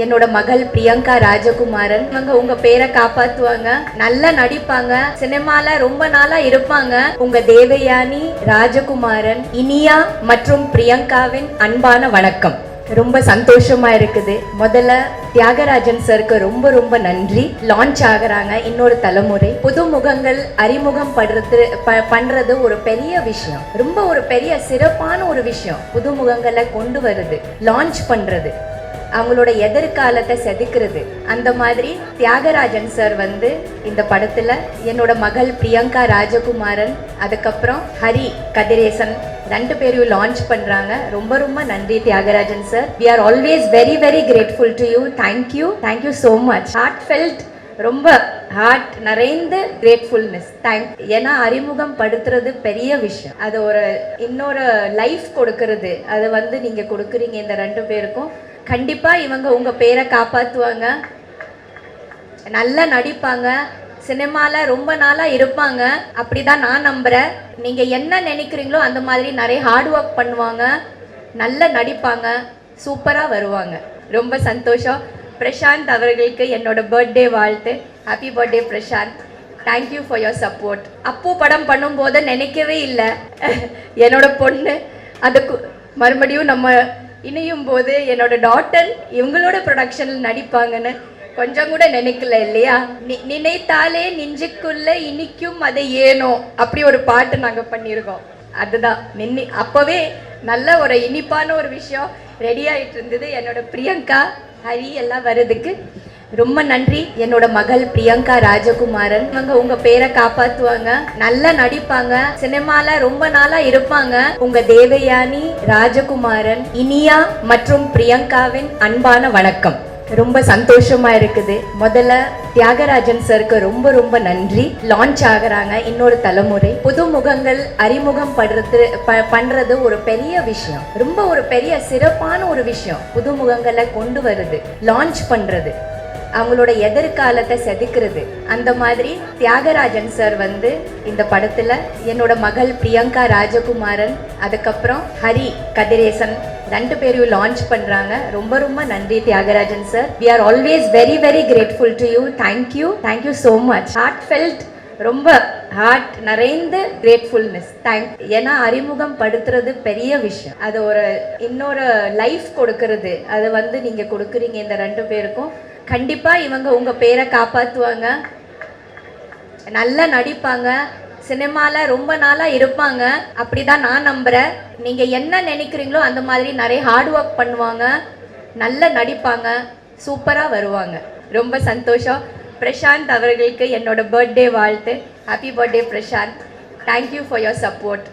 என்னோட மகள் பிரியங்கா ராஜகுமாரன். இவங்க உங்க பேரை காப்பாத்துவாங்க, நல்லா நடிப்பாங்க, சினிமால ரொம்ப நாளா இருப்பாங்க. உங்க தேவயானி ராஜகுமாரன், இனியா மற்றும் பிரியங்காவின் அன்பான வணக்கம். ரொம்ப சந்தோஷமா இருக்குது. முதல்ல தியாகராஜன் சருக்கு ரொம்ப ரொம்ப நன்றி. லான்ச் ஆகுறாங்க இன்னொரு தலைமுறை. புது முகங்கள் அறிமுகம் பண்றது ஒரு பெரிய விஷயம், ரொம்ப ஒரு பெரிய சிறப்பான ஒரு விஷயம். புது முகங்களை கொண்டு வருது, லான்ச் பண்றது, அவங்களோட எதிர்காலத்தை செதுக்கிறது. அந்த மாதிரி தியாகராஜன் சார் இந்த படத்துல என்னோட மகள் பிரியங்கா ராஜகுமாரன், அதுக்கப்புறம் ஹரி கதிரேசன் ரெண்டு பேரையும் லான்ச் பண்றாங்க. ரொம்ப ரொம்ப நன்றி Thiyagarajan sir. we are always very very grateful to you. thank you so much. heartfelt, ரொம்ப ஹார்ட் நிறைந்த கிரேட்ஃபுல்னஸ். ஏன்னா அறிமுகம் படுத்துறது பெரிய விஷயம், அது ஒரு இன்னொரு லைஃப் கொடுக்கறது. அது நீங்க கொடுக்குறீங்க இந்த ரெண்டு பேருக்கும். கண்டிப்பா இவங்க உங்க பேரை காப்பாத்துவாங்க, நல்லா நடிப்பாங்க, சினிமால ரொம்ப நாளா இருப்பாங்க. அப்படிதான் நான் நம்புறேன். நீங்க என்ன நினைக்கிறீங்களோ அந்த மாதிரி நிறைய ஹார்ட் ஒர்க் பண்ணுவாங்க, நல்லா நடிப்பாங்க, சூப்பரா வருவாங்க. ரொம்ப சந்தோஷம். பிரசாந்த் அவர்களுக்கு என்னோட பர்த்டே வாழ்த்து. Happy birthday Prashanth. Thank you for your support. அப்போ படம் பண்ணும்போது நினைக்கவே இல்லை என்னோட பொண்ணு அதுக்கு மறுபடியும் நம்ம இணையும் போது என்னோட டாட்டர் இவங்களோட ப்ரொடக்ஷனில் நடிப்பாங்கன்னு கொஞ்சம் கூட நினைக்கல இல்லையா? நினைத்தாலே நெஞ்சுக்குள்ள இனிக்கும் அதை ஏனோ, அப்படி ஒரு பாட்டு நாங்கள் பண்ணியிருக்கோம். அதுதான் அப்போவே நல்ல ஒரு இனிப்பான ஒரு விஷயம் ரெடி ஆகிட்டு இருந்தது. என்னோட பிரியங்கா ஹரி எல்லாம் வர்றதுக்கு ரொம்ப நன்றி. என்னோட மகள் பிரியங்கா ராஜகுமாரன், இவங்க உங்க பேரை காப்பாத்துவாங்க, நல்லா நடிப்பாங்க, சினிமால ரொம்ப நாளா இருப்பாங்க. உங்க தேவயானி ராஜகுமாரன், இனியா மற்றும் பிரியங்காவின் அன்பான வணக்கம். ரொம்ப சந்தோஷமா இருக்குது. முதல்ல தியாகராஜன் சருக்கு ரொம்ப ரொம்ப நன்றி. லான்ச் ஆகுறாங்க இன்னொரு தலைமுறை. புது முகங்கள் அறிமுகம் பண்றது ஒரு பெரிய விஷயம், ரொம்ப ஒரு பெரிய சிறப்பான ஒரு விஷயம். புது முகங்களை கொண்டு வருது, லான்ச் பண்றது, அவங்களோட எதிர்காலத்தை செதுக்கிறது. அந்த மாதிரி தியாகராஜன் சார் இந்த படத்துல என்னோட மகள் பிரியங்கா ராஜகுமாரன், அதுக்கப்புறம் ஹரி கதிரேசன் ரெண்டு பேரையும் லான்ச் பண்றாங்க. ரொம்ப ரொம்ப நன்றி Thiyagarajan sir. we are always very very grateful to you. thank you so much. heartfelt, ரொம்ப ஹார்ட் நிறைந்த கிரேட்ஃபுல்னஸ். ஏன்னா அறிமுகம் படுத்துறது பெரிய விஷயம், அது ஒரு இன்னொரு லைஃப் கொடுக்கறது. அது நீங்க கொடுக்குறீங்க இந்த ரெண்டு பேருக்கும். கண்டிப்பா இவங்க உங்க பேரை காப்பாத்துவாங்க, நல்லா நடிப்பாங்க, சினிமால ரொம்ப நாளா இருப்பாங்க. அப்படிதான் நான் நம்புறேன். நீங்க என்ன நினைக்கிறீங்களோ அந்த மாதிரி நிறைய ஹார்ட் ஒர்க் பண்ணுவாங்க, நல்லா நடிப்பாங்க, சூப்பரா வருவாங்க. ரொம்ப சந்தோஷம். பிரசாந்த் அவர்களுக்கு என்னோட பர்த்டே வாழ்த்து. Happy birthday Prashanth. Thank you for your support.